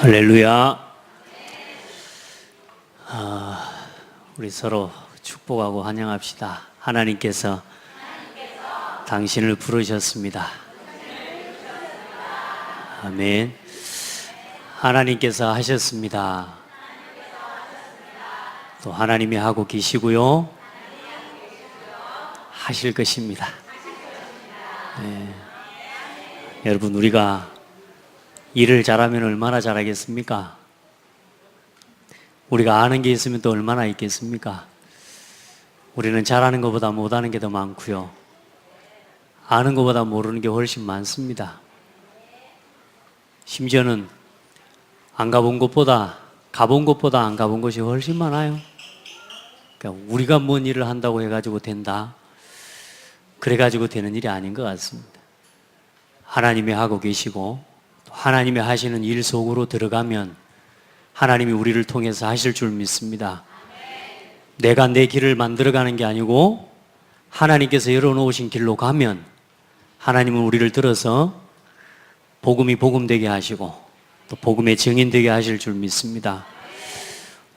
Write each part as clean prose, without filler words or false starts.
할렐루야. 우리 서로 축복하고 환영합시다. 하나님께서 당신을 부르셨습니다. 아멘. 하나님께서 하셨습니다. 또 하나님이 하고 계시고요. 하실 것입니다. 네. 여러분, 우리가 일을 잘하면 얼마나 잘하겠습니까? 우리가 아는 게 있으면 또 얼마나 있겠습니까? 우리는 잘하는 것보다 못하는 게 더 많고요. 아는 것보다 모르는 게 훨씬 많습니다. 심지어는 안 가본 곳보다 가본 곳보다 안 가본 곳이 훨씬 많아요. 그러니까 우리가 뭔 일을 한다고 해가지고 된다, 그래가지고 되는 일이 아닌 것 같습니다. 하나님이 하고 계시고 하나님이 하시는 일 속으로 들어가면 하나님이 우리를 통해서 하실 줄 믿습니다. 내가 내 길을 만들어가는 게 아니고 하나님께서 열어놓으신 길로 가면 하나님은 우리를 들어서 복음이 복음되게 하시고 또 복음의 증인되게 하실 줄 믿습니다.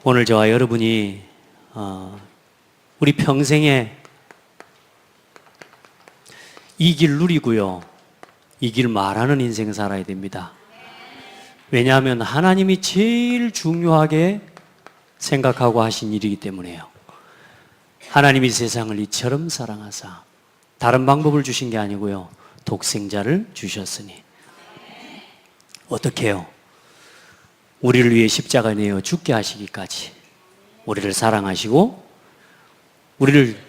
오늘 저와 여러분이 우리 평생에 이 길 누리고요, 이 길 말하는 인생 살아야 됩니다. 왜냐하면 하나님이 제일 중요하게 생각하고 하신 일이기 때문에요. 하나님이 세상을 이처럼 사랑하사 다른 방법을 주신 게 아니고요, 독생자를 주셨으니. 어떻게 해요? 우리를 위해 십자가에 내어 죽게 하시기까지 우리를 사랑하시고, 우리를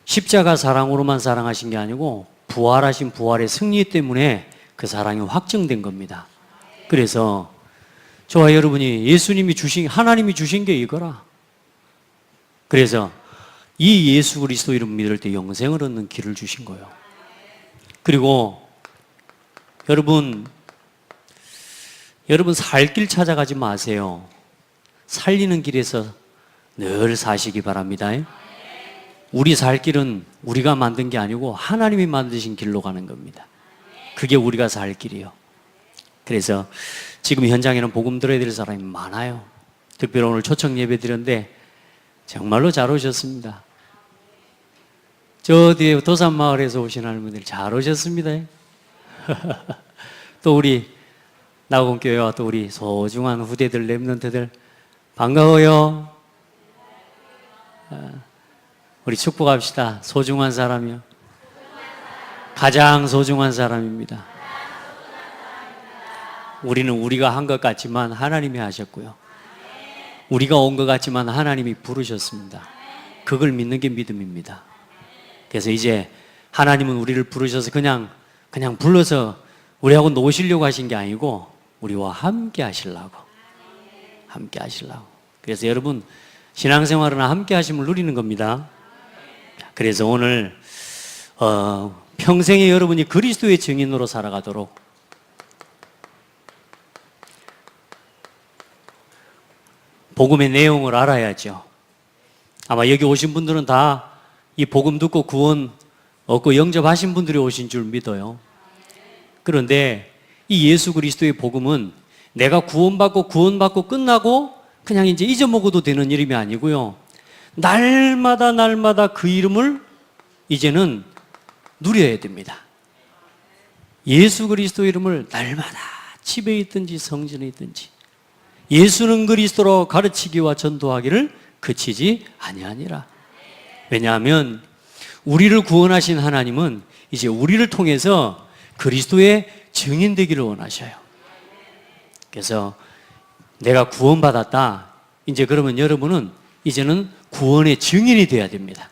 십자가 사랑으로만 사랑하신 게 아니고 부활하신 부활의 승리 때문에 그 사랑이 확증된 겁니다. 그래서 저와 여러분이 예수님이 주신, 하나님이 주신 게 이거라. 그래서 이 예수 그리스도 이름 믿을 때 영생을 얻는 길을 주신 거예요. 그리고 여러분 살 길 찾아가지 마세요. 살리는 길에서 늘 사시기 바랍니다. 우리 살 길은 우리가 만든 게 아니고 하나님이 만드신 길로 가는 겁니다. 그게 우리가 살 길이요. 그래서 지금 현장에는 복음 들어야 될 사람이 많아요. 특별히 오늘 초청 예배 드렸는데 정말로 잘 오셨습니다. 저 뒤에 도산마을에서 오신 할머니들 잘 오셨습니다. 또 우리 나곤교회와 또 우리 소중한 후대들, 렘넌트들 반가워요. 우리 축복합시다. 소중한 사람이요. 가장 소중한 사람입니다. 우리는 우리가 한 것 같지만 하나님이 하셨고요. 우리가 온 것 같지만 하나님이 부르셨습니다. 그걸 믿는 게 믿음입니다. 그래서 이제 하나님은 우리를 부르셔서 그냥 불러서 우리하고 노시려고 하신 게 아니고 우리와 함께 하시려고. 그래서 여러분, 신앙생활은 함께 하심을 누리는 겁니다. 그래서 오늘 평생에 여러분이 그리스도의 증인으로 살아가도록 복음의 내용을 알아야죠. 아마 여기 오신 분들은 다 이 복음 듣고 구원 얻고 영접하신 분들이 오신 줄 믿어요. 그런데 이 예수 그리스도의 복음은 내가 구원받고 끝나고 그냥 이제 잊어먹어도 되는 이름이 아니고요, 날마다 그 이름을 이제는 누려야 됩니다. 예수 그리스도 이름을 날마다 집에 있든지 성전에 있든지 예수는 그리스도로 가르치기와 전도하기를 그치지 아니하니라. 왜냐하면 우리를 구원하신 하나님은 이제 우리를 통해서 그리스도의 증인 되기를 원하셔요. 그래서 내가 구원받았다, 이제 그러면 여러분은 이제는 구원의 증인이 돼야 됩니다.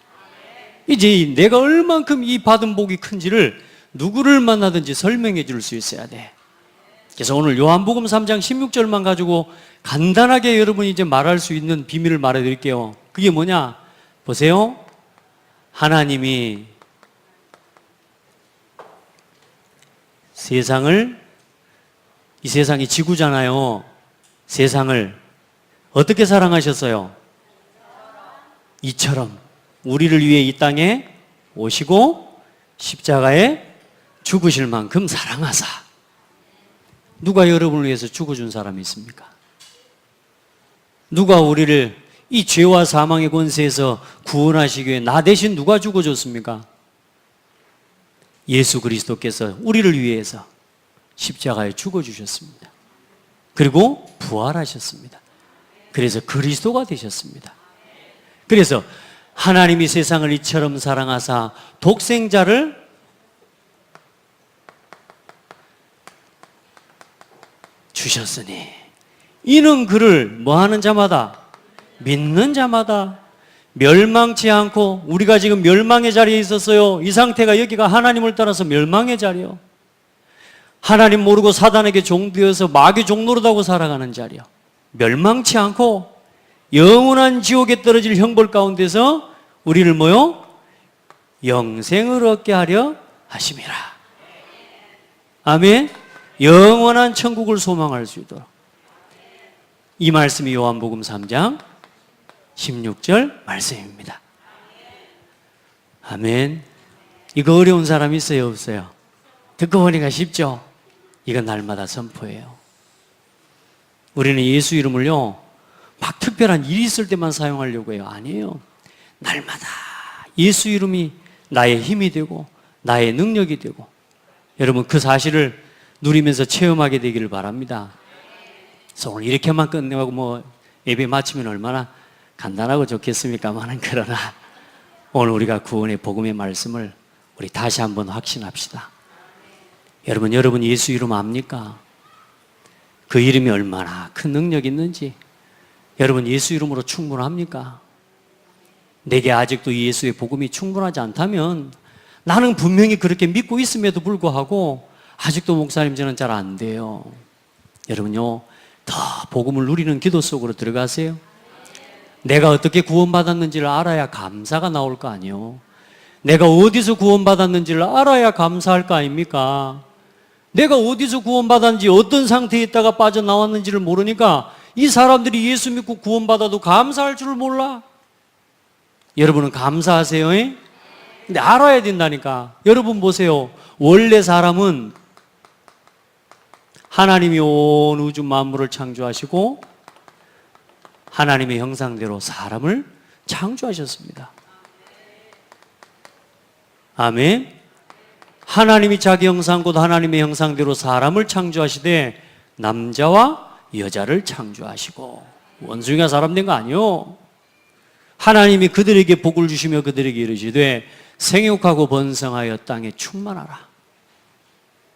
이제 내가 얼만큼 이 받은 복이 큰지를 누구를 만나든지 설명해 줄 수 있어야 돼. 그래서 오늘 요한복음 3장 16절만 가지고 간단하게 여러분이 이제 말할 수 있는 비밀을 말해 드릴게요. 그게 뭐냐? 보세요. 하나님이 이 세상이 지구잖아요. 세상을 어떻게 사랑하셨어요? 이처럼 우리를 위해 이 땅에 오시고 십자가에 죽으실 만큼 사랑하사. 누가 여러분을 위해서 죽어준 사람이 있습니까? 누가 우리를 이 죄와 사망의 권세에서 구원하시기 위해 나 대신 누가 죽어줬습니까? 예수 그리스도께서 우리를 위해서 십자가에 죽어주셨습니다. 그리고 부활하셨습니다. 그래서 그리스도가 되셨습니다. 그래서 하나님이 세상을 이처럼 사랑하사 독생자를 주셨으니 이는 그를 뭐하는 자마다 믿는 자마다 멸망치 않고, 우리가 지금 멸망의 자리에 있었어요. 이 상태가 여기가 하나님을 따라서 멸망의 자리요. 하나님 모르고 사단에게 종되어서 마귀 종노릇하고 살아가는 자리요. 멸망치 않고 영원한 지옥에 떨어질 형벌 가운데서 우리를 뭐요? 영생을 얻게 하려 하심이라. 아멘. 영원한 천국을 소망할 수 있도록. 이 말씀이 요한복음 3장 16절 말씀입니다. 아멘. 이거 어려운 사람 있어요, 없어요? 듣고 보니까 쉽죠? 이건 날마다 선포해요. 우리는 예수 이름을요, 막 특별한 일이 있을 때만 사용하려고 해요. 아니에요. 날마다 예수 이름이 나의 힘이 되고 나의 능력이 되고, 여러분 그 사실을 누리면서 체험하게 되기를 바랍니다. 그래서 오늘 이렇게만 끝내고 뭐 예배 마치면 얼마나 간단하고 좋겠습니까만은, 그러나 오늘 우리가 구원의 복음의 말씀을 우리 다시 한번 확신합시다. 여러분 예수 이름 압니까? 그 이름이 얼마나 큰 능력이 있는지 여러분 예수 이름으로 충분합니까? 내게 아직도 이 예수의 복음이 충분하지 않다면 나는 분명히 그렇게 믿고 있음에도 불구하고 아직도 목사님 저는 잘 안 돼요. 여러분요, 더 복음을 누리는 기도 속으로 들어가세요. 내가 어떻게 구원받았는지를 알아야 감사가 나올 거 아니에요. 내가 어디서 구원받았는지를 알아야 감사할 거 아닙니까? 내가 어디서 구원받았는지, 어떤 상태에 있다가 빠져나왔는지를 모르니까 이 사람들이 예수 믿고 구원받아도 감사할 줄을 몰라. 여러분은 감사하세요? 근데 알아야 된다니까. 여러분 보세요. 원래 사람은 하나님이 온 우주 만물을 창조하시고 하나님의 형상대로 사람을 창조하셨습니다. 아멘. 하나님이 자기 형상 곧 하나님의 형상대로 사람을 창조하시되 남자와 여자를 창조하시고, 원숭이가 사람 된 거 아니요. 하나님이 그들에게 복을 주시며 그들에게 이르시되 생육하고 번성하여 땅에 충만하라.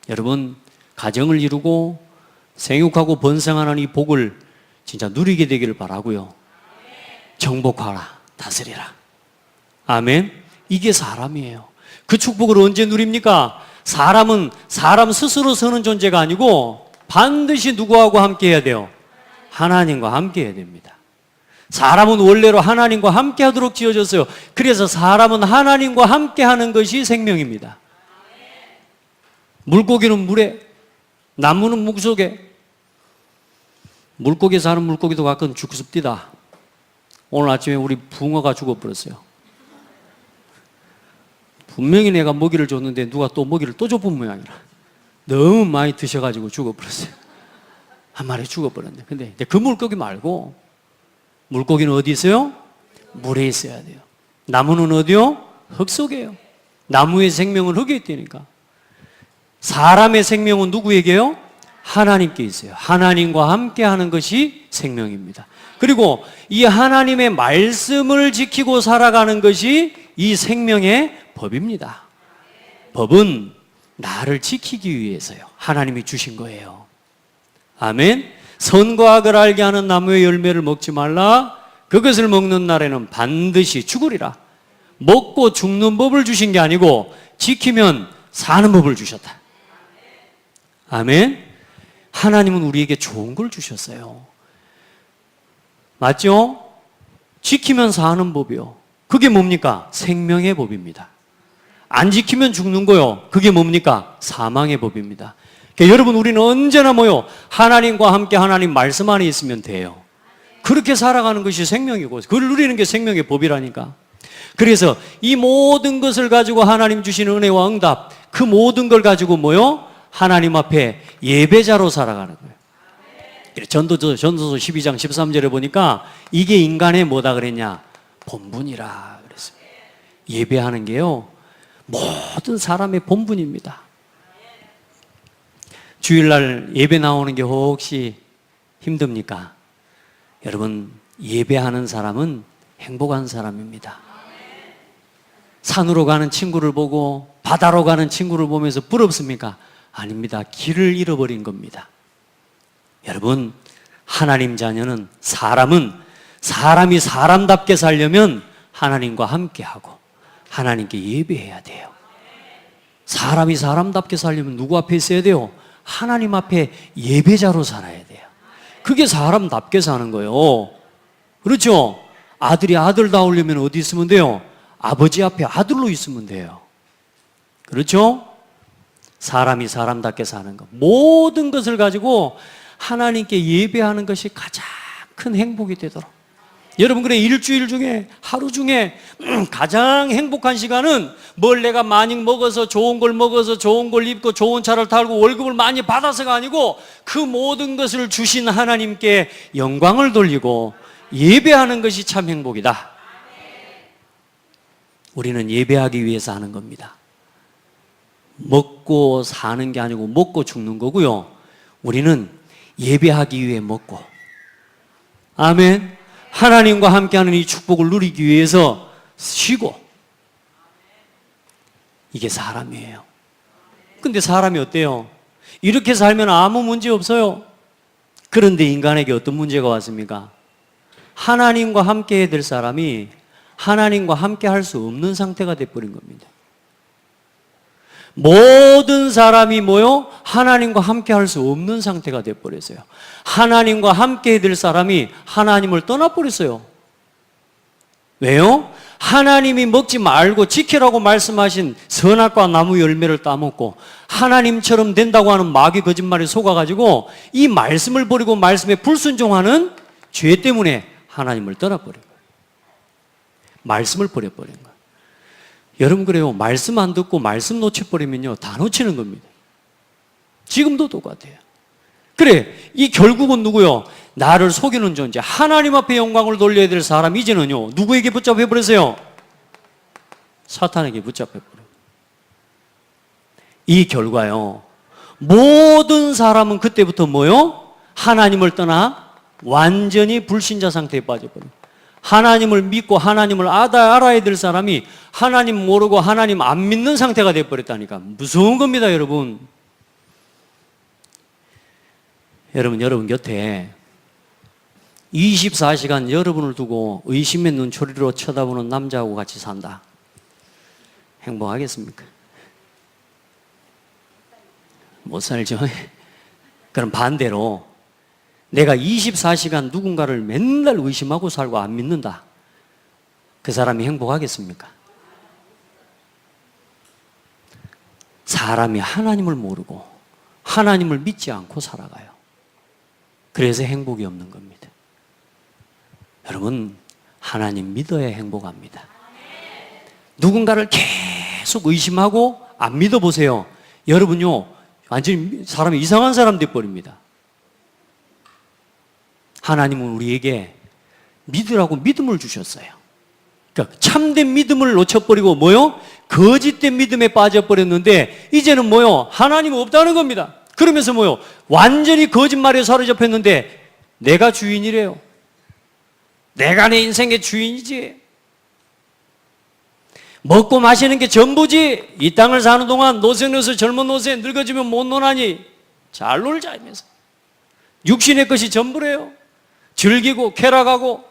여러분 가정을 이루고 생육하고 번성하는 이 복을 진짜 누리게 되기를 바라고요. 정복하라, 다스리라. 아멘. 이게 사람이에요. 그 축복을 언제 누립니까? 사람은 사람 스스로 서는 존재가 아니고 반드시 누구하고 함께 해야 돼요? 하나님과 함께 해야 됩니다. 사람은 원래로 하나님과 함께 하도록 지어졌어요. 그래서 사람은 하나님과 함께 하는 것이 생명입니다. 물고기는 물에, 나무는 물속에. 물고기 사는 물고기도 가끔 죽습니다. 오늘 아침에 우리 붕어가 죽어버렸어요. 분명히 내가 먹이를 줬는데 누가 또 먹이를 또 줘본 모양이라. 너무 많이 드셔가지고 죽어버렸어요. 한 마리 죽어버렸네. 근데 그 물고기 말고, 물고기는 어디 있어요? 물에 있어야 돼요. 나무는 어디요? 흙 속에요. 나무의 생명은 흙에 있다니까. 사람의 생명은 누구에게요? 하나님께 있어요. 하나님과 함께 하는 것이 생명입니다. 그리고 이 하나님의 말씀을 지키고 살아가는 것이 이 생명의 법입니다. 법은 나를 지키기 위해서요. 하나님이 주신 거예요. 아멘. 선과 악을 알게 하는 나무의 열매를 먹지 말라. 그것을 먹는 날에는 반드시 죽으리라. 먹고 죽는 법을 주신 게 아니고 지키면 사는 법을 주셨다. 아멘. 하나님은 우리에게 좋은 걸 주셨어요. 맞죠? 지키면 사는 법이요. 그게 뭡니까? 생명의 법입니다. 안 지키면 죽는 거요. 그게 뭡니까? 사망의 법입니다. 그러니까 여러분 우리는 언제나 뭐요? 하나님과 함께 하나님 말씀 안에 있으면 돼요. 그렇게 살아가는 것이 생명이고 그걸 누리는 게 생명의 법이라니까. 그래서 이 모든 것을 가지고 하나님 주시는 은혜와 응답, 그 모든 걸 가지고 뭐요? 하나님 앞에 예배자로 살아가는 거예요. 전도서 12장 13절에 보니까 이게 인간의 뭐다 그랬냐? 본분이라 그랬습니다. 예배하는 게요, 모든 사람의 본분입니다. 주일날 예배 나오는 게 혹시 힘듭니까? 여러분, 예배하는 사람은 행복한 사람입니다. 산으로 가는 친구를 보고 바다로 가는 친구를 보면서 부럽습니까? 아닙니다. 길을 잃어버린 겁니다. 여러분, 하나님 자녀는 사람이 사람답게 살려면 하나님과 함께하고 하나님께 예배해야 돼요. 사람이 사람답게 살려면 누구 앞에 있어야 돼요? 하나님 앞에 예배자로 살아야 돼요. 그게 사람답게 사는 거예요. 그렇죠? 아들이 아들다우려면 어디 있으면 돼요? 아버지 앞에 아들로 있으면 돼요. 그렇죠? 사람이 사람답게 사는 것, 모든 것을 가지고 하나님께 예배하는 것이 가장 큰 행복이 되도록. 여러분, 그래, 일주일 중에 하루 중에 가장 행복한 시간은 뭘 내가 많이 먹어서 좋은 걸 먹어서 좋은 걸 입고 좋은 차를 타고 월급을 많이 받아서가 아니고 그 모든 것을 주신 하나님께 영광을 돌리고 예배하는 것이 참 행복이다. 우리는 예배하기 위해서 하는 겁니다. 먹고 사는 게 아니고 먹고 죽는 거고요. 우리는 예배하기 위해 먹고, 아멘. 하나님과 함께하는 이 축복을 누리기 위해서 쉬고, 이게 사람이에요. 근데 사람이 어때요? 이렇게 살면 아무 문제 없어요. 그런데 인간에게 어떤 문제가 왔습니까? 하나님과 함께해야 될 사람이 하나님과 함께 할 수 없는 상태가 돼버린 겁니다. 모든 사람이 뭐요? 하나님과 함께 할 수 없는 상태가 돼버렸어요. 하나님과 함께 해야 될 사람이 하나님을 떠나버렸어요. 왜요? 하나님이 먹지 말고 지키라고 말씀하신 선악과 나무 열매를 따먹고 하나님처럼 된다고 하는 마귀 거짓말에 속아가지고 이 말씀을 버리고 말씀에 불순종하는 죄 때문에 하나님을 떠나버린 거예요. 말씀을 버려버린 거예요. 여러분, 그래요. 말씀 안 듣고 말씀 놓쳐버리면요, 다 놓치는 겁니다. 지금도 똑같아요. 그래, 이 결국은 누구요? 나를 속이는 존재, 하나님 앞에 영광을 돌려야 될 사람, 이제는요, 누구에게 붙잡혀버렸어요? 사탄에게 붙잡혀버려요. 이 결과요, 모든 사람은 그때부터 뭐요? 하나님을 떠나 완전히 불신자 상태에 빠져버려요. 하나님을 믿고 하나님을 알아야 될 사람이 하나님 모르고 하나님 안 믿는 상태가 되어버렸다니까. 무서운 겁니다, 여러분. 여러분 곁에 24시간 여러분을 두고 의심의 눈초리로 쳐다보는 남자하고 같이 산다. 행복하겠습니까? 못 살죠. 그럼 반대로 내가 24시간 누군가를 맨날 의심하고 살고 안 믿는다. 그 사람이 행복하겠습니까? 사람이 하나님을 모르고 하나님을 믿지 않고 살아가요. 그래서 행복이 없는 겁니다. 여러분, 하나님 믿어야 행복합니다. 누군가를 계속 의심하고 안 믿어보세요. 여러분요, 완전히 사람이 이상한 사람 돼버립니다. 하나님은 우리에게 믿으라고 믿음을 주셨어요. 그러니까 참된 믿음을 놓쳐버리고 뭐요? 거짓된 믿음에 빠져버렸는데 이제는 뭐요? 하나님은 없다는 겁니다. 그러면서 뭐요? 완전히 거짓말에 사로잡혔는데 내가 주인이래요. 내가 내 인생의 주인이지. 먹고 마시는 게 전부지. 이 땅을 사는 동안 노세노세 젊은 노세 늙어지면 못 노나니 잘 놀자 하면서 육신의 것이 전부래요. 즐기고 쾌락하고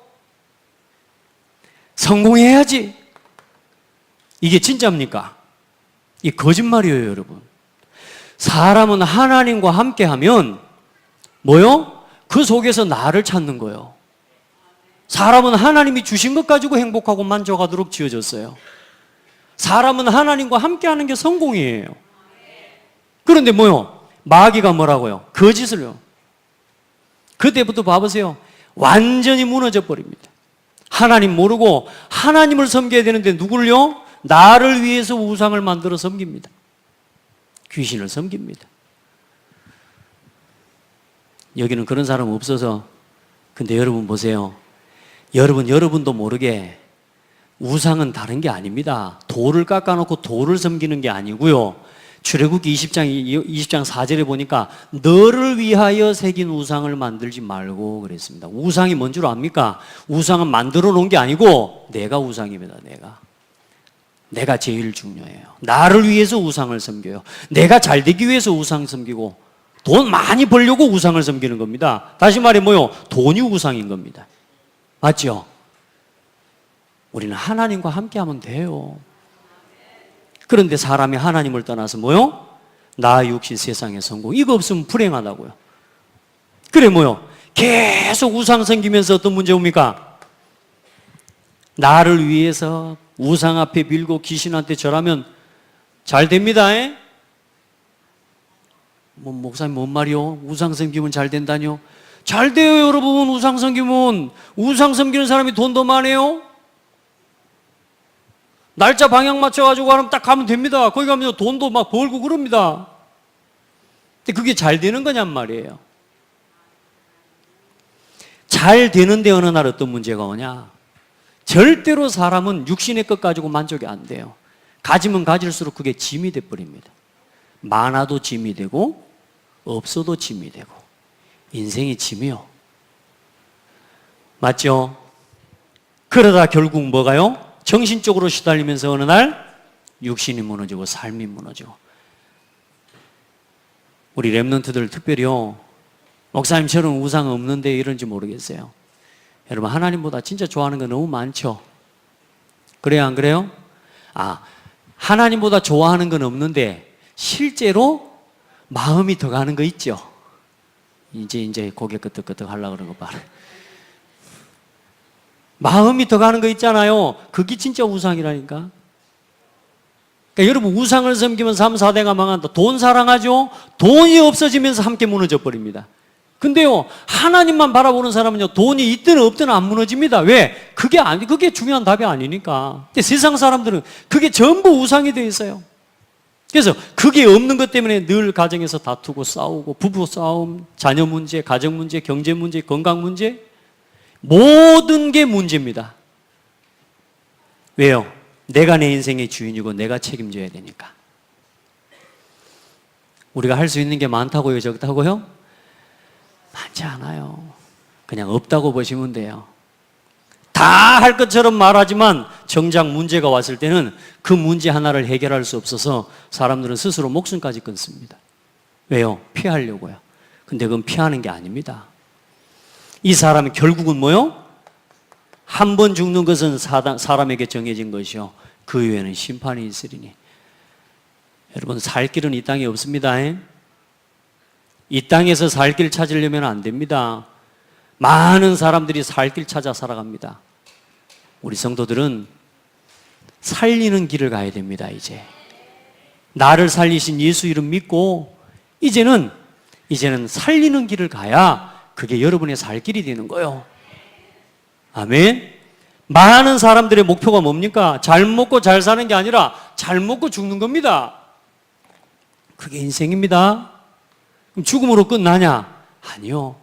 성공해야지. 이게 진짜입니까? 이 거짓말이에요, 여러분. 사람은 하나님과 함께하면 뭐요? 그 속에서 나를 찾는 거예요. 사람은 하나님이 주신 것 가지고 행복하고 만족하도록 지어졌어요. 사람은 하나님과 함께하는 게 성공이에요. 그런데 뭐요? 마귀가 뭐라고요? 거짓을요. 그때부터 봐보세요. 완전히 무너져 버립니다. 하나님 모르고 하나님을 섬겨야 되는데 누굴요? 나를 위해서 우상을 만들어 섬깁니다. 귀신을 섬깁니다. 여기는 그런 사람 없어서. 근데 여러분 보세요. 여러분도 모르게 우상은 다른 게 아닙니다. 돌을 깎아놓고 돌을 섬기는 게 아니고요. 출애굽기 20장 4절에 보니까 너를 위하여 새긴 우상을 만들지 말고 그랬습니다. 우상이 뭔 줄 압니까? 우상은 만들어 놓은 게 아니고 내가 우상입니다. 내가 제일 중요해요. 나를 위해서 우상을 섬겨요. 내가 잘 되기 위해서 우상 섬기고 돈 많이 벌려고 우상을 섬기는 겁니다. 다시 말해 뭐요? 돈이 우상인 겁니다. 맞죠? 우리는 하나님과 함께 하면 돼요. 그런데 사람이 하나님을 떠나서 뭐요? 나 육신 세상의 성공. 이거 없으면 불행하다고요. 그래 뭐요? 계속 우상 섬기면서 어떤 문제 옵니까? 나를 위해서 우상 앞에 밀고 귀신한테 절하면 잘 됩니다. 목사님 뭔 말이요? 우상 섬기면 잘 된다뇨? 잘 돼요 여러분. 우상 섬기면. 우상 섬기는 사람이 돈 더 많아요. 날짜 방향 맞춰가지고 하면 딱 가면 됩니다. 거기 가면 돈도 막 벌고 그럽니다. 근데 그게 잘 되는 거냔 말이에요. 잘 되는데 어느 날 어떤 문제가 오냐? 절대로 사람은 육신의 것 가지고 만족이 안 돼요. 가지면 가질수록 그게 짐이 돼버립니다. 많아도 짐이 되고 없어도 짐이 되고 인생이 짐이요. 맞죠? 그러다 결국 뭐가요? 정신적으로 시달리면서 어느 날 육신이 무너지고 삶이 무너지고. 우리 렘넌트들 특별히요. 목사님 저는 우상 없는데 이런지 모르겠어요. 여러분 하나님보다 진짜 좋아하는 거 너무 많죠. 그래요 안 그래요? 하나님보다 좋아하는 건 없는데 실제로 마음이 더 가는 거 있죠. 이제 고개 끄덕끄덕 하려고 그러는 거 봐라. 마음이 더 가는 거 있잖아요. 그게 진짜 우상이라니까. 그러니까 여러분 우상을 섬기면 3, 4대가 망한다. 돈 사랑하죠? 돈이 없어지면서 함께 무너져 버립니다. 근데요 하나님만 바라보는 사람은요 돈이 있든 없든 안 무너집니다. 왜? 그게 중요한 답이 아니니까. 근데 세상 사람들은 그게 전부 우상이 되어 있어요. 그래서 그게 없는 것 때문에 늘 가정에서 다투고 싸우고 부부 싸움, 자녀 문제, 가정 문제, 경제 문제, 건강 문제 모든 게 문제입니다. 왜요? 내가 내 인생의 주인이고 내가 책임져야 되니까. 우리가 할 수 있는 게 많다고요? 적다고요? 많지 않아요. 그냥 없다고 보시면 돼요. 다 할 것처럼 말하지만 정작 문제가 왔을 때는 그 문제 하나를 해결할 수 없어서 사람들은 스스로 목숨까지 끊습니다. 왜요? 피하려고요. 근데 그건 피하는 게 아닙니다. 이 사람이 결국은 뭐요? 한 번 죽는 것은 사람에게 정해진 것이요 그 이후에는 심판이 있으리니. 여러분 살 길은 이 땅에 없습니다. 이 땅에서 살 길 찾으려면 안 됩니다. 많은 사람들이 살 길 찾아 살아갑니다. 우리 성도들은 살리는 길을 가야 됩니다. 이제 나를 살리신 예수 이름 믿고 이제는 살리는 길을 가야 그게 여러분의 살 길이 되는 거예요. 아멘. 많은 사람들의 목표가 뭡니까? 잘 먹고 잘 사는 게 아니라 잘 먹고 죽는 겁니다. 그게 인생입니다. 그럼 죽음으로 끝나냐? 아니요.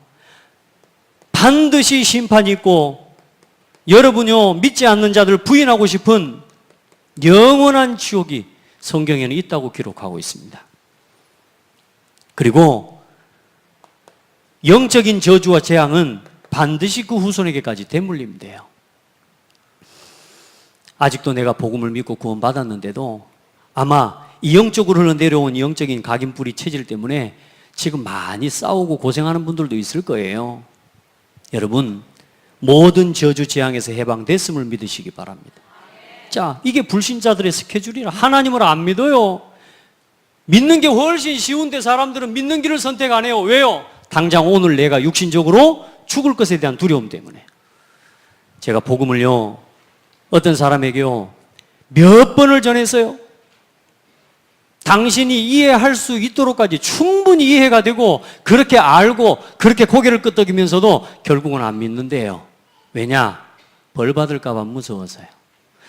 반드시 심판이 있고 여러분요 믿지 않는 자들 부인하고 싶은 영원한 지옥이 성경에는 있다고 기록하고 있습니다. 그리고 영적인 저주와 재앙은 반드시 그 후손에게까지 되물리면 돼요. 아직도 내가 복음을 믿고 구원받았는데도 아마 이 영적으로 흘러내려온 영적인 각인뿌리 체질 때문에 지금 많이 싸우고 고생하는 분들도 있을 거예요. 여러분 모든 저주 재앙에서 해방됐음을 믿으시기 바랍니다. 자, 이게 불신자들의 스케줄이라. 하나님을 안 믿어요. 믿는 게 훨씬 쉬운데 사람들은 믿는 길을 선택 안 해요. 왜요? 당장 오늘 내가 육신적으로 죽을 것에 대한 두려움 때문에. 제가 복음을요 어떤 사람에게요 몇 번을 전했어요. 당신이 이해할 수 있도록까지 충분히 이해가 되고 그렇게 알고 그렇게 고개를 끄덕이면서도 결국은 안 믿는데요. 왜냐? 벌 받을까 봐 무서워서요.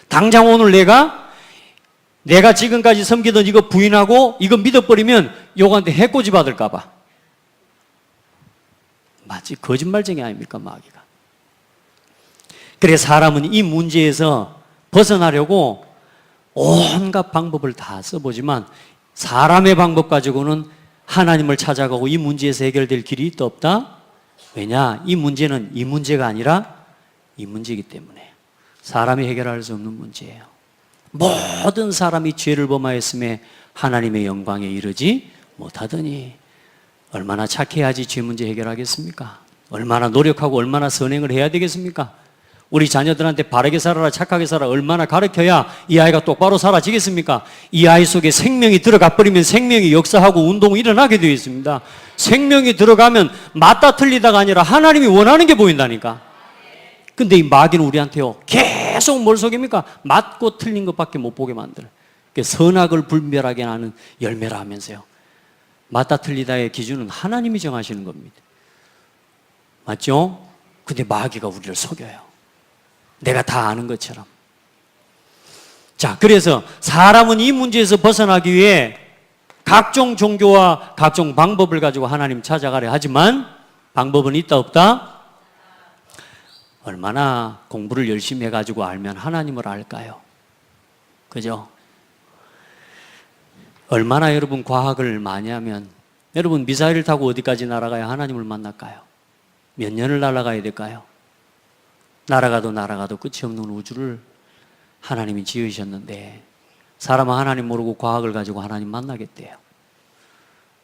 당장 오늘 내가 지금까지 섬기던 이거 부인하고 이거 믿어버리면 요거한테 해코지 받을까 봐. 마치 거짓말쟁이 아닙니까, 마귀가. 그래 사람은 이 문제에서 벗어나려고 온갖 방법을 다 써보지만 사람의 방법 가지고는 하나님을 찾아가고 이 문제에서 해결될 길이 있다 없다? 왜냐? 이 문제는 이 문제가 아니라 이 문제이기 때문에 사람이 해결할 수 없는 문제예요. 모든 사람이 죄를 범하였음에 하나님의 영광에 이르지 못하더니 얼마나 착해야지 죄 문제 해결하겠습니까? 얼마나 노력하고 얼마나 선행을 해야 되겠습니까? 우리 자녀들한테 바르게 살아라, 착하게 살아라 얼마나 가르쳐야 이 아이가 똑바로 살아지겠습니까? 이 아이 속에 생명이 들어가 버리면 생명이 역사하고 운동이 일어나게 되어 있습니다. 생명이 들어가면 맞다 틀리다가 아니라 하나님이 원하는 게 보인다니까. 근데 이 마귀는 우리한테요 계속 뭘 속입니까? 맞고 틀린 것밖에 못 보게 만들어요. 선악을 분별하게 하는 열매라 하면서요, 맞다 틀리다의 기준은 하나님이 정하시는 겁니다. 맞죠? 근데 마귀가 우리를 속여요. 내가 다 아는 것처럼. 자, 그래서 사람은 이 문제에서 벗어나기 위해 각종 종교와 각종 방법을 가지고 하나님 찾아가려 하지만 방법은 있다 없다? 얼마나 공부를 열심히 해가지고 알면 하나님을 알까요? 그죠? 얼마나 여러분 과학을 많이 하면, 여러분 미사일을 타고 어디까지 날아가야 하나님을 만날까요? 몇 년을 날아가야 될까요? 날아가도 끝이 없는 우주를 하나님이 지으셨는데 사람은 하나님 모르고 과학을 가지고 하나님 만나겠대요.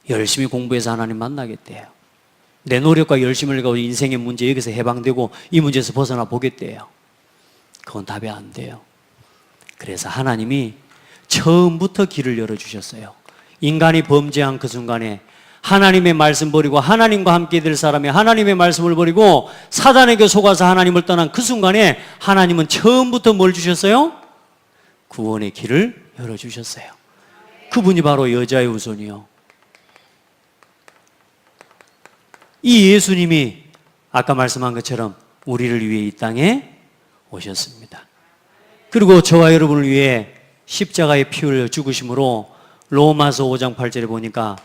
열심히 공부해서 하나님 만나겠대요. 내 노력과 열심을 가지고 인생의 문제 여기서 해방되고 이 문제에서 벗어나 보겠대요. 그건 답이 안 돼요. 그래서 하나님이 처음부터 길을 열어주셨어요. 인간이 범죄한 그 순간에 하나님의 말씀 버리고 하나님과 함께 될 사람이 하나님의 말씀을 버리고 사단에게 속아서 하나님을 떠난 그 순간에 하나님은 처음부터 뭘 주셨어요? 구원의 길을 열어주셨어요. 그분이 바로 여자의 후손이요. 이 예수님이 아까 말씀한 것처럼 우리를 위해 이 땅에 오셨습니다. 그리고 저와 여러분을 위해 십자가의 피 흘려 죽으심으로 로마서 5장 8절에 보니까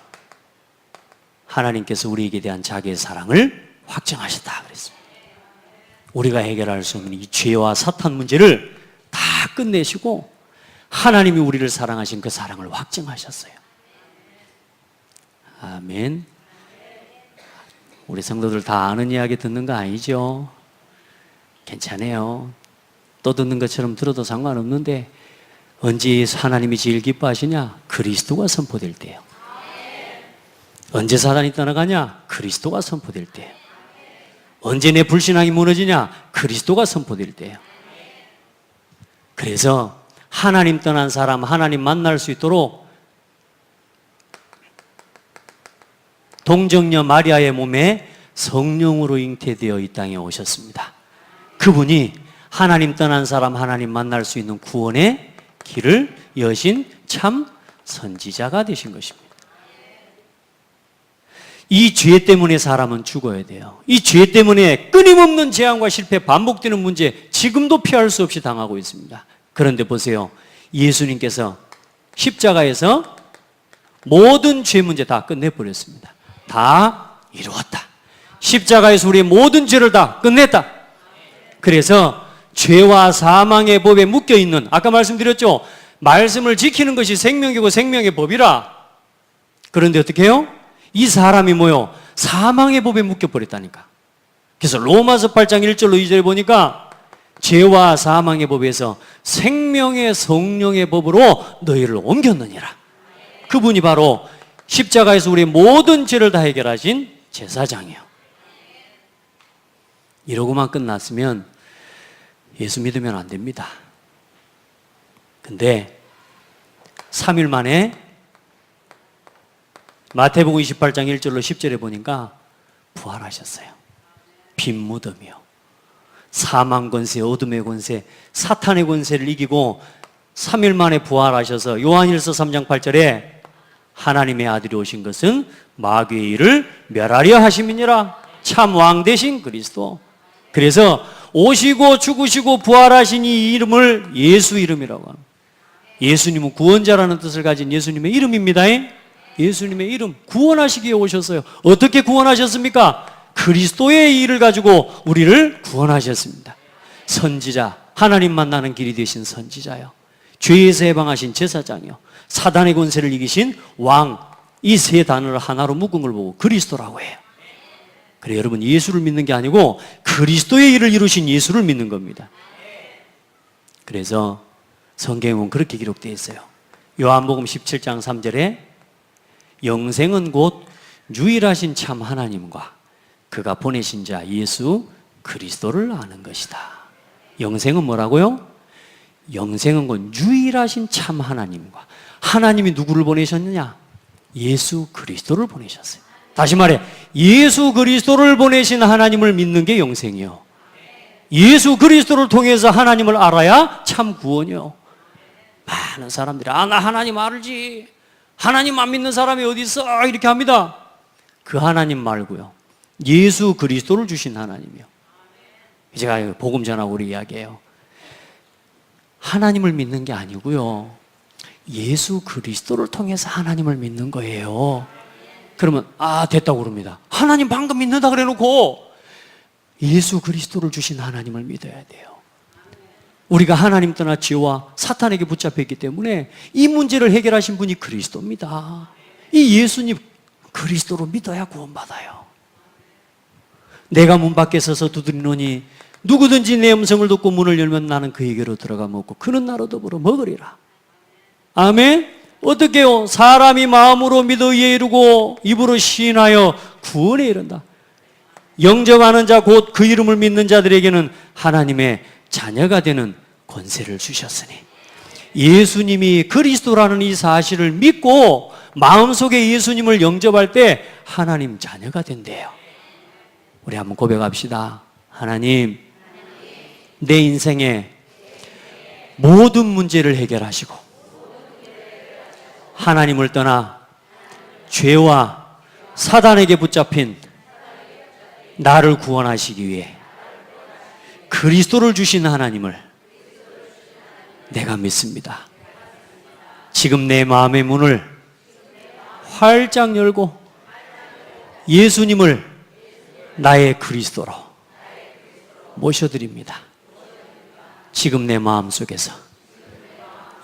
하나님께서 우리에게 대한 자기의 사랑을 확증하셨다 그랬습니다. 우리가 해결할 수 없는 이 죄와 사탄 문제를 다 끝내시고 하나님이 우리를 사랑하신 그 사랑을 확증하셨어요. 아멘. 우리 성도들 다 아는 이야기 듣는 거 아니죠? 괜찮아요. 또 듣는 것처럼 들어도 상관없는데 언제 하나님이 제일 기뻐하시냐? 그리스도가 선포될 때요. 언제 사단이 떠나가냐? 그리스도가 선포될 때예요. 언제 내 불신앙이 무너지냐? 그리스도가 선포될 때예요. 그래서 하나님 떠난 사람 하나님 만날 수 있도록 동정녀 마리아의 몸에 성령으로 잉태되어 이 땅에 오셨습니다. 그분이 하나님 떠난 사람 하나님 만날 수 있는 구원의 길을 여신 참 선지자가 되신 것입니다. 이 죄 때문에 사람은 죽어야 돼요. 이 죄 때문에 끊임없는 재앙과 실패, 반복되는 문제 지금도 피할 수 없이 당하고 있습니다. 그런데 보세요. 예수님께서 십자가에서 모든 죄 문제 다 끝내버렸습니다. 다 이루었다. 십자가에서 우리의 모든 죄를 다 끝냈다. 그래서 죄와 사망의 법에 묶여있는, 아까 말씀드렸죠? 말씀을 지키는 것이 생명이고 생명의 법이라. 그런데 어떻게 해요? 이 사람이 뭐요? 사망의 법에 묶여버렸다니까. 그래서 로마서 8장 1절로 2절에 보니까 죄와 사망의 법에서 생명의 성령의 법으로 너희를 옮겼느니라. 그분이 바로 십자가에서 우리의 모든 죄를 다 해결하신 제사장이에요. 이러고만 끝났으면 예수 믿으면 안 됩니다. 근데 3일 만에 마태복음 28장 1절로 10절에 보니까 부활하셨어요. 빈 무덤이요. 사망 권세, 어둠의 권세, 사탄의 권세를 이기고 3일 만에 부활하셔서 요한일서 3장 8절에 하나님의 아들이 오신 것은 마귀의 일을 멸하려 하심이니라. 참 왕 되신 그리스도. 그래서 오시고 죽으시고 부활하신 이 이름을 예수 이름이라고 합니다. 예수님은 구원자라는 뜻을 가진 예수님의 이름입니다. 예수님의 이름, 구원하시기 위해 오셨어요. 어떻게 구원하셨습니까? 그리스도의 일을 가지고 우리를 구원하셨습니다. 선지자, 하나님 만나는 길이 되신 선지자요, 죄에서 해방하신 제사장이요, 사단의 권세를 이기신 왕, 이 세 단어를 하나로 묶은 걸 보고 그리스도라고 해요. 그래, 여러분, 예수를 믿는 게 아니고 그리스도의 일을 이루신 예수를 믿는 겁니다. 그래서 성경은 그렇게 기록되어 있어요. 요한복음 17장 3절에 영생은 곧 유일하신 참 하나님과 그가 보내신 자 예수 그리스도를 아는 것이다. 영생은 뭐라고요? 영생은 곧 유일하신 참 하나님과, 하나님이 누구를 보내셨느냐? 예수 그리스도를 보내셨어요. 다시 말해, 예수 그리스도를 보내신 하나님을 믿는 게 영생이요, 예수 그리스도를 통해서 하나님을 알아야 참 구원이요. 많은 사람들이 나 하나님 알지, 하나님 안 믿는 사람이 어디 있어, 이렇게 합니다. 그 하나님 말고요, 예수 그리스도를 주신 하나님이요. 제가 복음 전하고 우리 이야기해요. 하나님을 믿는 게 아니고요, 예수 그리스도를 통해서 하나님을 믿는 거예요. 그러면 됐다고 그럽니다. 하나님 방금 믿는다 그래 놓고 예수 그리스도를 주신 하나님을 믿어야 돼요. 우리가 하나님 떠나 죄와 사탄에게 붙잡혀 있기 때문에 이 문제를 해결하신 분이 그리스도입니다. 이 예수님 그리스도로 믿어야 구원받아요. 내가 문 밖에 서서 두드리노니 누구든지 내 음성을 듣고 문을 열면 나는 그에게로 들어가 먹고 그는 나로 더불어 먹으리라. 아멘. 어떻게요? 사람이 마음으로 믿어 이에 이르고 입으로 시인하여 구원에 이른다. 영접하는 자 곧 그 이름을 믿는 자들에게는 하나님의 자녀가 되는 권세를 주셨으니, 예수님이 그리스도라는 이 사실을 믿고 마음속에 예수님을 영접할 때 하나님 자녀가 된대요. 우리 한번 고백합시다. 하나님, 내 인생의 모든 문제를 해결하시고 하나님을 떠나 죄와 사단에게 붙잡힌 나를 구원하시기 위해 그리스도를 주신 하나님을 내가 믿습니다. 지금 내 마음의 문을 활짝 열고 예수님을 나의 그리스도로 모셔드립니다. 지금 내 마음속에서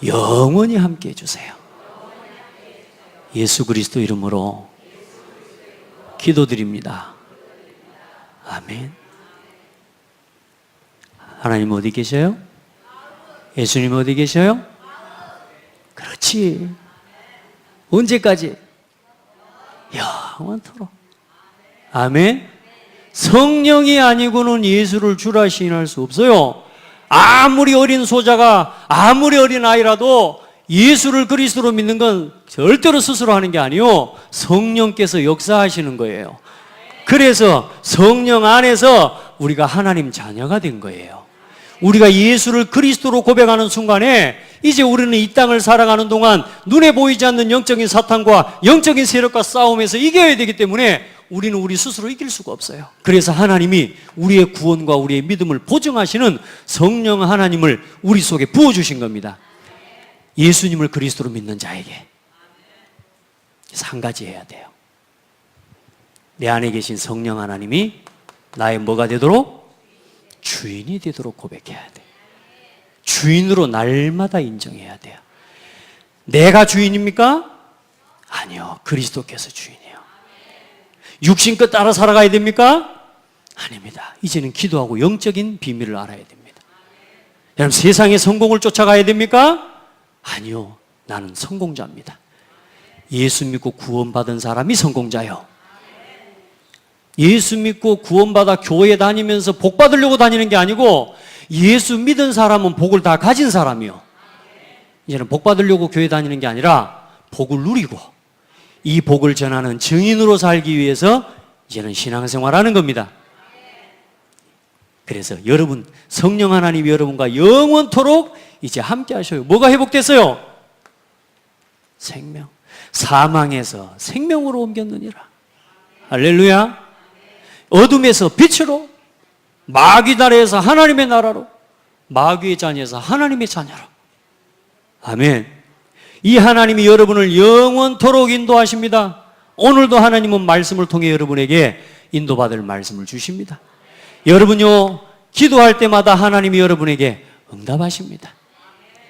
영원히 함께 해주세요. 예수 그리스도 이름으로 기도드립니다. 아멘. 하나님 어디 계셔요? 예수님 어디 계셔요? 그렇지. 언제까지? 영원토록. 아멘. 성령이 아니고는 예수를 주라 시인할 수 없어요. 아무리 어린 소자가, 아무리 어린 아이라도 예수를 그리스도로 믿는 건 절대로 스스로 하는 게 아니요, 성령께서 역사하시는 거예요. 그래서 성령 안에서 우리가 하나님 자녀가 된 거예요. 우리가 예수를 그리스도로 고백하는 순간에 이제 우리는 이 땅을 살아가는 동안 눈에 보이지 않는 영적인 사탄과 영적인 세력과 싸움에서 이겨야 되기 때문에 우리는 우리 스스로 이길 수가 없어요. 그래서 하나님이 우리의 구원과 우리의 믿음을 보증하시는 성령 하나님을 우리 속에 부어주신 겁니다. 예수님을 그리스도로 믿는 자에게 그래서 한 가지 해야 돼요. 내 안에 계신 성령 하나님이 나의 뭐가 되도록? 주인이 되도록 고백해야 돼. 주인으로 날마다 인정해야 돼요. 내가 주인입니까? 아니요, 그리스도께서 주인이에요. 육신껏 따라 살아가야 됩니까? 아닙니다. 이제는 기도하고 영적인 비밀을 알아야 됩니다. 여러분, 세상의 성공을 쫓아가야 됩니까? 아니요, 나는 성공자입니다. 예수 믿고 구원받은 사람이 성공자요. 예수 믿고 구원받아 교회 다니면서 복 받으려고 다니는 게 아니고 예수 믿은 사람은 복을 다 가진 사람이요. 이제는 복 받으려고 교회 다니는 게 아니라 복을 누리고 이 복을 전하는 증인으로 살기 위해서 이제는 신앙생활하는 겁니다. 그래서 여러분, 성령 하나님이 여러분과 영원토록 이제 함께 하셔요. 뭐가 회복됐어요? 생명. 사망에서 생명으로 옮겼느니라. 할렐루야. 어둠에서 빛으로, 마귀 나라에서 하나님의 나라로, 마귀의 자녀에서 하나님의 자녀로. 아멘. 이 하나님이 여러분을 영원토록 인도하십니다. 오늘도 하나님은 말씀을 통해 여러분에게 인도받을 말씀을 주십니다. 여러분요, 기도할 때마다 하나님이 여러분에게 응답하십니다.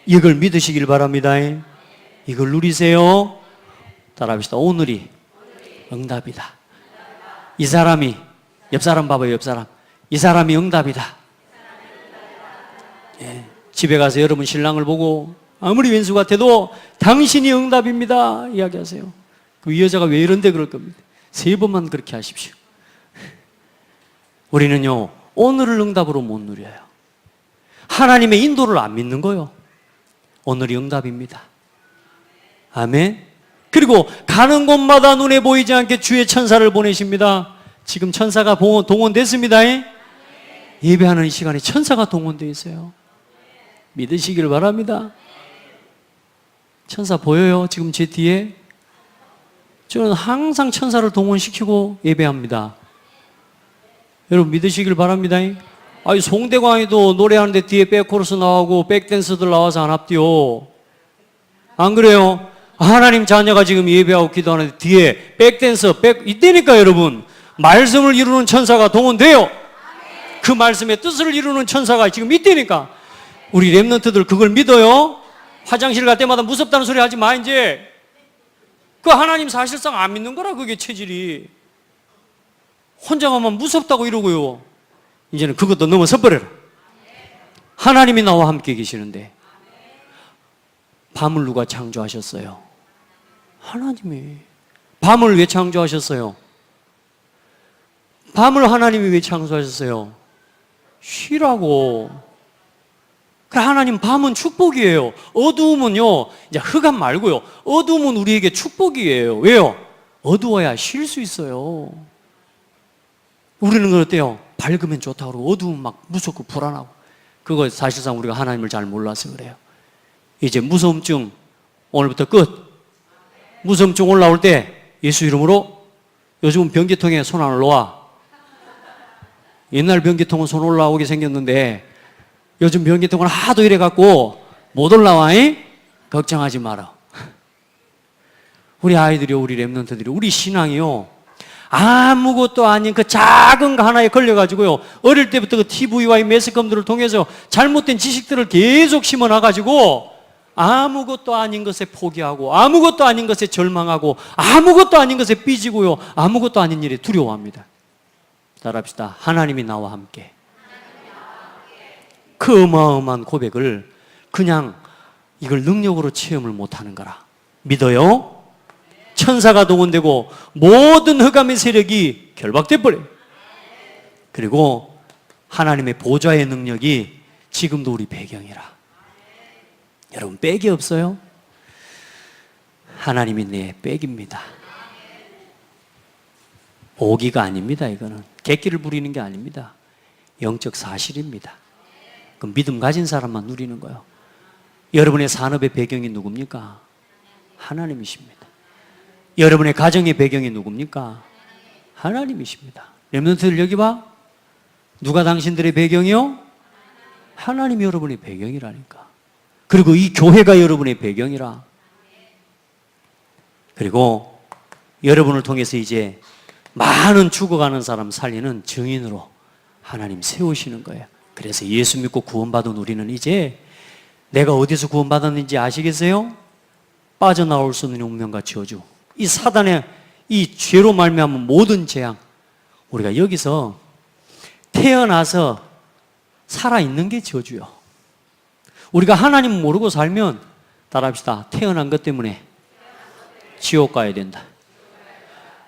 이걸 믿으시길 바랍니다. 이걸 누리세요. 따라합시다. 오늘이 응답이다. 이 사람이, 옆 사람 봐봐요, 옆 사람. 이 사람이 응답이다. 예, 집에 가서 여러분 신랑을 보고 아무리 왼수 같아도 당신이 응답입니다 이야기하세요. 그 여자가 왜 이런데 그럴 겁니다. 3번만 그렇게 하십시오. 우리는요, 오늘을 응답으로 못 누려요. 하나님의 인도를 안 믿는 거요. 오늘이 응답입니다. 아멘. 그리고 가는 곳마다 눈에 보이지 않게 주의 천사를 보내십니다. 지금 천사가 동원됐습니다. 예배하는 이 시간에 천사가 동원되어 있어요. 믿으시길 바랍니다. 천사 보여요? 지금 제 뒤에? 저는 항상 천사를 동원시키고 예배합니다. 여러분 믿으시길 바랍니다. 아니, 송대광이도 노래하는데 뒤에 백코러스 나오고 백댄서들 나와서 안 합디요. 안 그래요? 하나님 자녀가 지금 예배하고 기도하는데 뒤에 백댄서, 이때니까 여러분, 말씀을 이루는 천사가 동원돼요. 그 말씀의 뜻을 이루는 천사가 지금 이때니까. 우리 랩런트들 그걸 믿어요? 화장실 갈 때마다 무섭다는 소리 하지 마, 이제. 그 하나님 사실상 안 믿는 거라, 그게 체질이. 혼자 가면 무섭다고 이러고요. 이제는 그것도 넘어서 버려라. 하나님이 나와 함께 계시는데. 밤을 누가 창조하셨어요? 하나님이. 밤을 왜 창조하셨어요? 밤을 하나님이 왜 창조하셨어요? 쉬라고. 하나님 밤은 축복이에요. 어두움은요, 이제 흑암 말고요. 어두움은 우리에게 축복이에요. 왜요? 어두워야 쉴 수 있어요. 우리는 어때요? 밝으면 좋다고 그러고 어두우면 막 무섭고 불안하고. 그거 사실상 우리가 하나님을 잘 몰라서 그래요. 이제 무서움증 오늘부터 끝. 무서움증 올라올 때 예수 이름으로, 요즘은 변기통에 손 안 올라와. 옛날 변기통은 손 올라오게 생겼는데 요즘 변기통은 하도 이래갖고 못 올라와. 걱정하지 마라. 우리 아이들이요, 우리 랩런트들이, 우리 신앙이요, 아무것도 아닌 그 작은 거 하나에 걸려가지고요, 어릴 때부터 그 TV와 이 매스컴들을 통해서 잘못된 지식들을 계속 심어놔가지고 아무것도 아닌 것에 포기하고 아무것도 아닌 것에 절망하고 아무것도 아닌 것에 삐지고요, 아무것도 아닌 일에 두려워합니다. 따라합시다. 하나님이 나와 함께. 그 어마어마한 고백을 그냥 이걸 능력으로 체험을 못하는 거라. 믿어요? 천사가 동원되고 모든 흑암의 세력이 결박돼 버려요. 그리고 하나님의 보좌의 능력이 지금도 우리 배경이라. 여러분 백이 없어요? 하나님이 내 백입니다. 오기가 아닙니다. 이거는 객기를 부리는 게 아닙니다. 영적 사실입니다. 그 믿음 가진 사람만 누리는 거예요. 여러분의 산업의 배경이 누굽니까? 하나님이십니다. 여러분의 가정의 배경이 누굽니까? 하나님이십니다. 렘넌트들 여기 봐. 누가 당신들의 배경이요? 하나님이 여러분의 배경이라니까. 그리고 이 교회가 여러분의 배경이라. 그리고 여러분을 통해서 이제 많은 죽어가는 사람 살리는 증인으로 하나님 세우시는 거예요. 그래서 예수 믿고 구원받은 우리는 이제 내가 어디서 구원받았는지 아시겠어요? 빠져나올 수 없는 운명과 저주, 이 사단의 이 죄로 말미암은 모든 재앙, 우리가 여기서 태어나서 살아있는 게 저주요. 우리가 하나님 모르고 살면, 따라합시다, 태어난 것 때문에 지옥 가야 된다.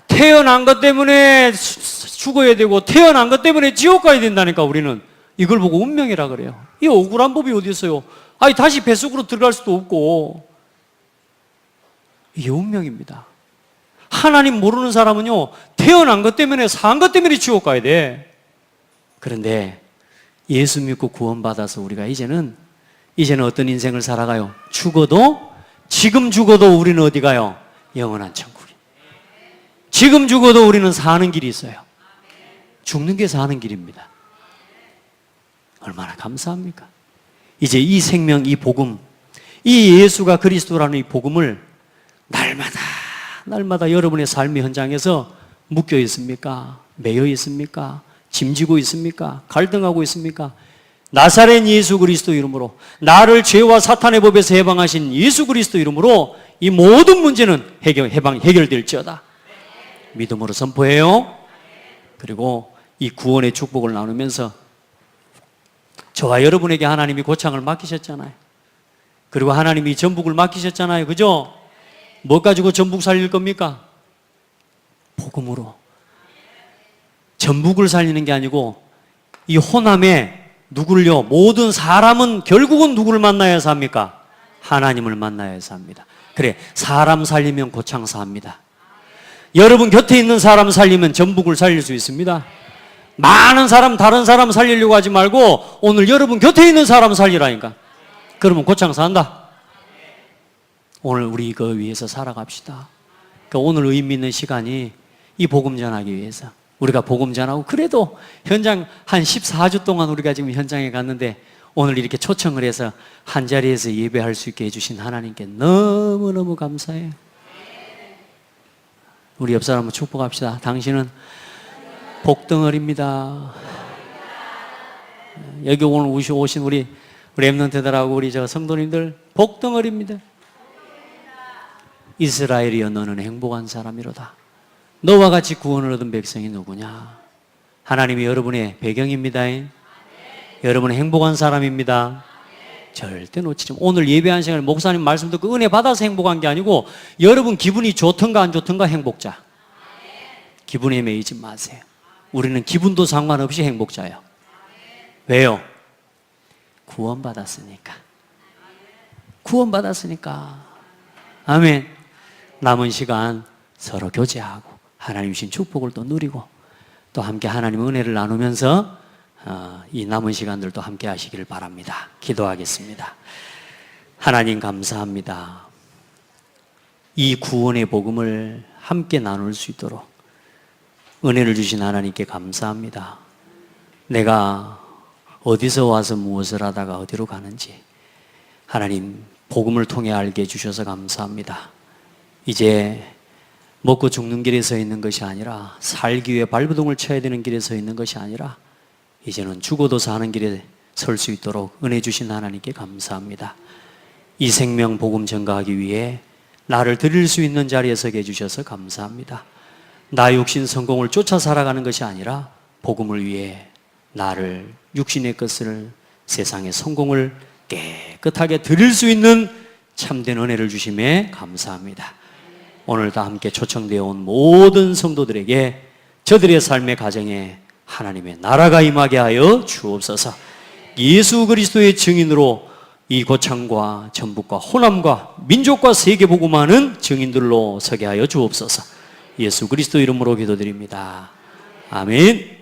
태어난 것 때문에 죽어야 되고 태어난 것 때문에 지옥 가야 된다니까. 우리는 이걸 보고 운명이라 그래요. 이 억울한 법이 어디 있어요? 아니 다시 뱃속으로 들어갈 수도 없고. 이게 운명입니다. 하나님 모르는 사람은요, 태어난 것 때문에 산 것 때문에 지옥 가야 돼. 그런데 예수 믿고 구원받아서 우리가 이제는 어떤 인생을 살아가요? 지금 죽어도 우리는 어디 가요? 영원한 천국이. 지금 죽어도 우리는 사는 길이 있어요. 죽는 게 사는 길입니다. 얼마나 감사합니까? 이제 이 생명, 이 복음, 이 예수가 그리스도라는 이 복음을 날마다 여러분의 삶의 현장에서 묶여 있습니까? 매여 있습니까? 짐지고 있습니까? 갈등하고 있습니까? 나사렛 예수 그리스도 이름으로, 나를 죄와 사탄의 법에서 해방하신 예수 그리스도 이름으로 이 모든 문제는 해결될지어다. 믿음으로 선포해요. 그리고 이 구원의 축복을 나누면서 저와 여러분에게 하나님이 고창을 맡기셨잖아요. 그리고 하나님이 전북을 맡기셨잖아요. 그죠? 뭐 가지고 전북 살릴 겁니까? 복음으로. 전북을 살리는 게 아니고 이 호남에 누구를요? 모든 사람은 결국은 누구를 만나야 해서 합니까? 하나님을 만나야 해서 합니다. 그래, 사람 살리면 고창사 합니다. 여러분 곁에 있는 사람 살리면 전북을 살릴 수 있습니다. 많은 사람, 다른 사람 살리려고 하지 말고 오늘 여러분 곁에 있는 사람 살리라니까. 그러면 고창사 한다. 오늘 우리 이거 위해서 살아갑시다. 그러니까 오늘 의미 있는 시간이 이 복음 전하기 위해서 우리가 복음 전하고, 그래도 현장 한 14주 동안 우리가 지금 현장에 갔는데 오늘 이렇게 초청을 해서 한 자리에서 예배할 수 있게 해주신 하나님께 너무너무 감사해요. 우리 옆 사람을 축복합시다. 당신은 복덩어리입니다. 여기 오늘 오신 우리 랩런트들하고 우리 저 성도님들 복덩어리입니다. 이스라엘이여 너는 행복한 사람이로다. 너와 같이 구원을 얻은 백성이 누구냐? 하나님이 여러분의 배경입니다. 여러분은 행복한 사람입니다. 절대 놓치지 마. 오늘 예배한 시간에 목사님 말씀 듣고 은혜 받아서 행복한 게 아니고 여러분 기분이 좋든가 안 좋든가 행복자. 기분에 매이지 마세요. 우리는 기분도 상관없이 행복자예요. 왜요? 구원받았으니까. 구원받았으니까. 아멘. 남은 시간 서로 교제하고 하나님 주신 축복을 또 누리고 또 함께 하나님 은혜를 나누면서 이 남은 시간들도 함께 하시기를 바랍니다. 기도하겠습니다. 하나님 감사합니다. 이 구원의 복음을 함께 나눌 수 있도록 은혜를 주신 하나님께 감사합니다. 내가 어디서 와서 무엇을 하다가 어디로 가는지 하나님 복음을 통해 알게 해주셔서 감사합니다. 이제 먹고 죽는 길에 서 있는 것이 아니라, 살기 위해 발버둥을 쳐야 되는 길에 서 있는 것이 아니라 이제는 죽어도 사는 길에 설 수 있도록 은혜 주신 하나님께 감사합니다. 이 생명 복음 전가하기 위해 나를 드릴 수 있는 자리에 서게 해주셔서 감사합니다. 나 육신 성공을 쫓아 살아가는 것이 아니라 복음을 위해 나를 육신의 것을, 세상의 성공을 깨끗하게 드릴 수 있는 참된 은혜를 주심에 감사합니다. 오늘 다 함께 초청되어 온 모든 성도들에게 저들의 삶의 가정에 하나님의 나라가 임하게 하여 주옵소서. 예수 그리스도의 증인으로 이 고창과 전북과 호남과 민족과 세계 복음하는 증인들로 서게 하여 주옵소서. 예수 그리스도 이름으로 기도드립니다. 아멘.